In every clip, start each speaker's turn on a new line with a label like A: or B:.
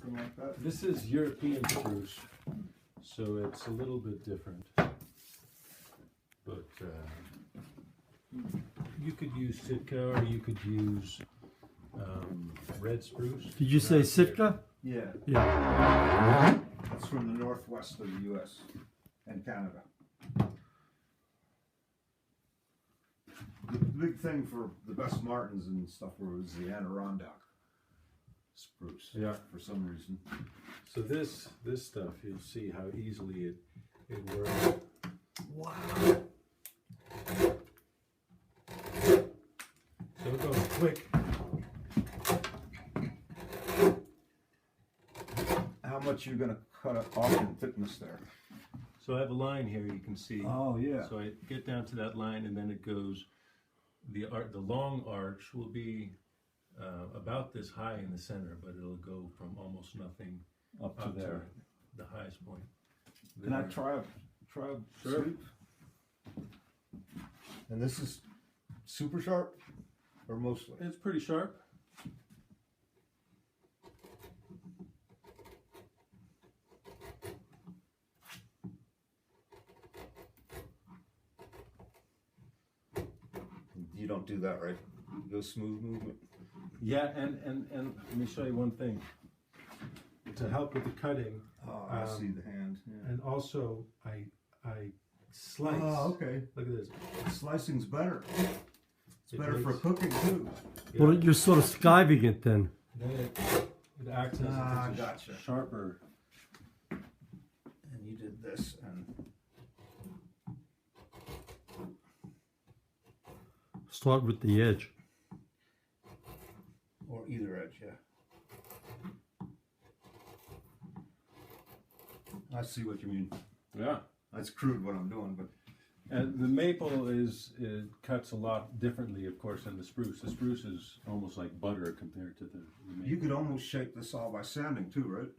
A: something like that?
B: This is European spruce, so it's a little bit different. But you could use Sitka, or you could use red spruce.
C: Did you say Sitka?
A: Yeah.
C: Yeah.
A: That's from the northwest of the U.S. and Canada. The big thing for the best Martins and stuff was the Adirondack spruce.
B: Yeah.
A: For some reason.
B: So this stuff, you'll see how easily it works.
C: Wow.
B: So it goes quick.
A: How much you're gonna cut off in thickness there?
B: So I have a line here you can see.
A: Oh yeah.
B: So I get down to that line, and then it goes. The long arch will be about this high in the center, but it'll go from almost nothing
A: Up to there.
B: the highest point.
A: Can I try a
B: Sure.
A: sweep? And this is super sharp, or mostly?
B: It's pretty sharp.
A: You don't do that, right? You go smooth movement.
B: Yeah, and let me show you one thing. To help with the cutting,
A: Oh, I see the hand. Yeah.
B: and also I slice.
A: Oh, okay.
B: Look at this.
A: Slicing's better. It's
B: It
A: better for
B: makes-
A: cooking too.
B: Yeah.
C: Well, you're sort of skiving it then.
B: Then it acts as
A: Ah,
B: if it's a
A: gotcha.
B: sharper.
A: And you did this, and
C: Start with the edge.
A: or either edge, yeah. I see what you mean.
B: Yeah.
A: That's crude what I'm doing, but
B: And the maple it cuts a lot differently, of course, than the spruce. The spruce is almost like butter compared to the maple.
A: you could almost shape this all by sanding too, right?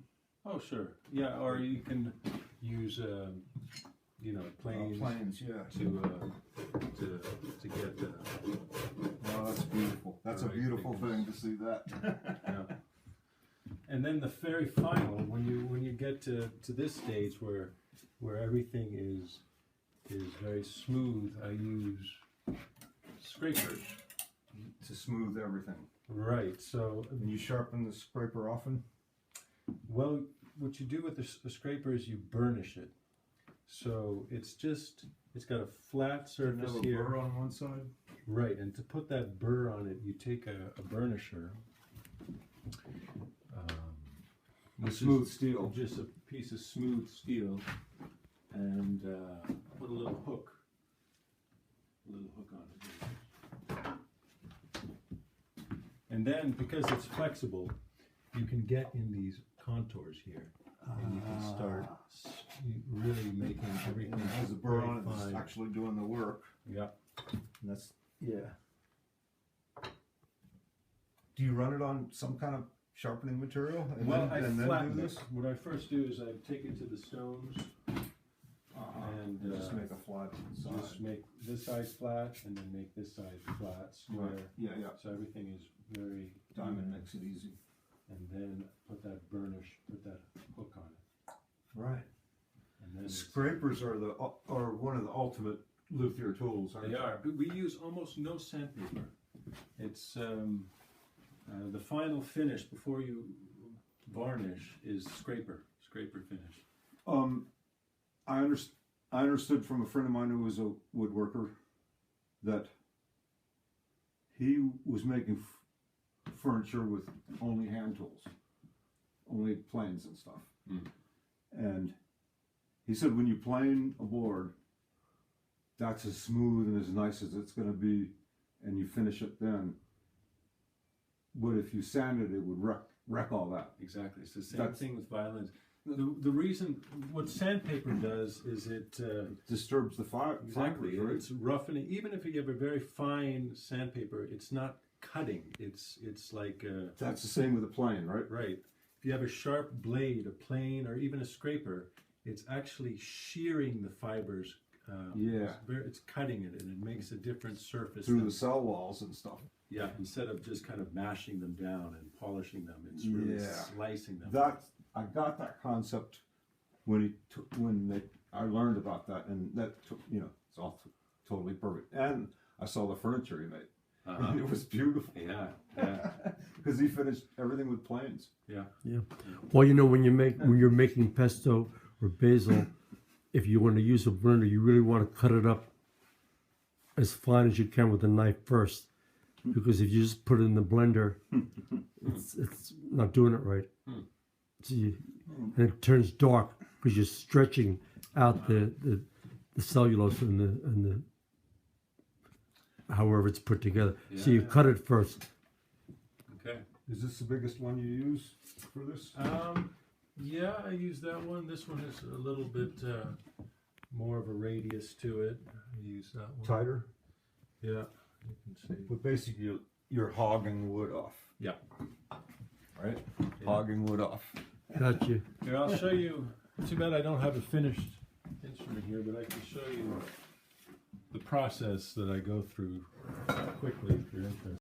B: Oh, sure. Yeah, or you can use, planes
A: Planes, yeah.
B: to get.
A: Oh, that's beautiful. That's a
B: Right,
A: beautiful
B: thickness.
A: thing to see that.
B: Yeah. And then the very final, when you get to this stage where everything is very smooth, I use scrapers.
A: To smooth everything.
B: Right. So,
A: And you sharpen the scraper often?
B: well, what you do with the scraper is you burnish it. So it's got a flat surface
A: Have a
B: here.
A: burr on one side?
B: Right, and to put that burr on it, you take a burnisher. Which is
A: Smooth steel.
B: just a piece of smooth steel, and put a little hook on it. And then, because it's flexible, you can get in these contours here, and you can start really making everything
A: And it has a burr
B: very
A: on it that's
B: fine.
A: actually doing the work.
B: Yeah.
A: And that's, yeah. Do you run it on some kind of sharpening material and
B: Well,
A: then,
B: I
A: and then
B: flatten
A: do
B: it.
A: this?
B: What I first do is I take it to the stones and
A: Just make a flat side.
B: just make this side flat and then make this side flat, square.
A: Right. Yeah, yeah.
B: So everything is very
A: Diamond
B: even.
A: makes it easy.
B: And then put that hook on it.
A: Right.
B: And then it's-
A: Scrapers are one of the ultimate luthier tools, aren't
B: they are, but we use almost no sandpaper. It's the final finish before you varnish is scraper finish.
A: I understood from a friend of mine who was a woodworker that he was making furniture with only hand tools, only planes and stuff.
B: Mm.
A: And he said when you plane a board, that's as smooth and as nice as it's going to be, and you finish it then. But if you sand it, it would wreck all that.
B: Exactly. It's the same
A: That's-
B: thing with violins. The reason what sandpaper does is it
A: Disturbs the fibers,
B: exactly
A: right?
B: it's roughening. Even if you have a very fine sandpaper, it's not cutting. It's like
A: That's the same with a plane, right?
B: right. If you have a sharp blade, a plane, or even a scraper, it's actually shearing the fibers
A: Yeah.
B: It's cutting it, and it makes a different surface.
A: through the cell walls and stuff.
B: Yeah, instead of just kind of mashing them down and polishing them, it's really
A: Yeah.
B: slicing them.
A: I got that concept I learned about that, and that took, it's all totally perfect. And I saw the furniture he made.
B: Uh-huh.
A: It was beautiful.
B: Yeah, yeah,
A: Because he finished everything with planes.
B: yeah.
C: Yeah. Well, when you're making pesto or basil, if you want to use a blender, you really want to cut it up as fine as you can with a knife first, because if you just put it in the blender, it's not doing it right. See, and it turns dark because you're stretching out the cellulose and the however it's put together. So you cut it first.
B: Okay.
A: Is this the biggest one you use for this?
B: Yeah, I use that one. This one is a little bit more of a radius to it. I use that one.
A: Tighter?
B: Yeah, you can see.
A: But basically, you're hogging wood off.
B: Yeah.
A: Right? Hogging wood off.
C: Got you.
B: Here, I'll show you. Too bad I don't have a finished instrument here, but I can show you the process that I go through quickly if you're interested.